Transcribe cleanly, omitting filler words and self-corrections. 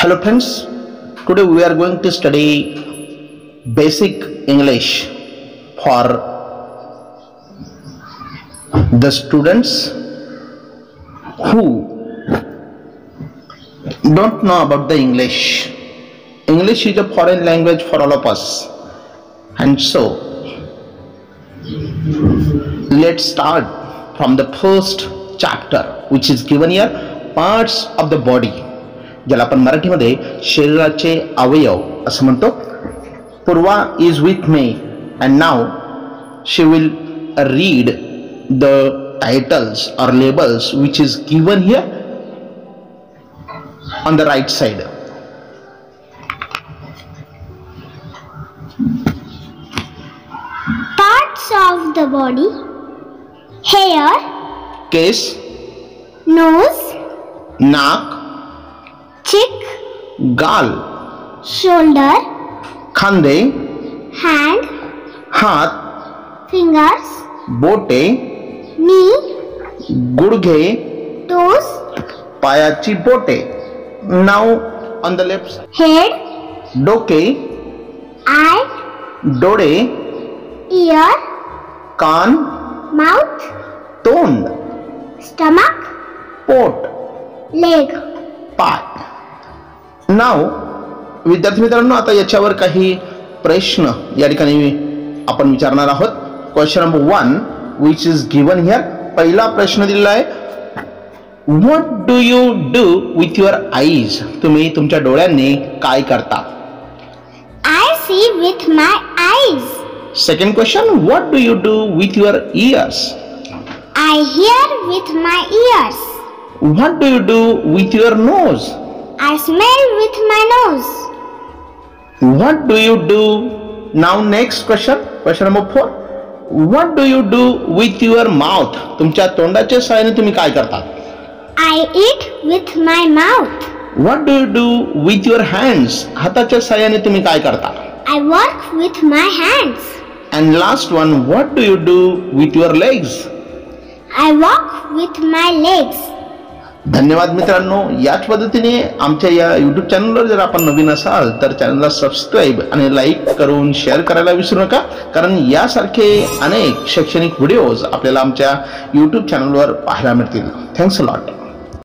Hello friends, today we are going to study basic English for the students who don't know about the English. English is a foreign language for all of us, and so let's start from the first chapter which is given here, parts of the body, ज्याला आपण मराठीमध्ये शरीराचे अवयव असं म्हणतो. Purva is with me and now she will read the titles और labels which is given here on the right side. Parts of the body: hair, केस, nose, नाक, cheek, गाल, shoulder, खांदे, hand, हात, fingers, बोटे, knee, गुडघे, toes, पायाची बोटे. नाव ऑन द लेफ्ट, head, डोके, eye, डोळे, ear, कान, mouth, तोंड, stomach, पोट, leg. पाय. नाव विद्यार्थी मित्रांनो, आता याच्यावर काही प्रश्न या ठिकाणी आपण विचारणार आहोत. Question number 1 which is given here. पहिला प्रश्न दिलेला आहे, what do you do with your eyes. तुम्ही तुमच्या डोळ्यांनी काय करता. I see with my eyes. Second question, what do you do with your ears. I hear with my ears. What do you do with your nose. I smell with my nose. What do you do? Now next question, question number 4. What do you do with your mouth? तुमच्या तोंडाच्या सहाय्याने तुम्ही काय करता. I eat with my mouth. What do you do with your hands? हाताच्या सहाय्याने तुम्ही काय करता. I work with my hands. And last one, what do you do with your legs? I walk with my legs. धन्यवाद मित्रांनो. याच पद्धतीने आमच्या या यूट्यूब चॅनलवर जर आपण नवीन असाल तर चॅनलला सबस्क्राईब आणि लाईक करून शेअर करायला विसरू नका, कारण यासारखे अनेक शैक्षणिक व्हिडिओज आपल्याला आमच्या यूट्यूब चॅनलवर पाहायला मिळतील. Thanks a lot.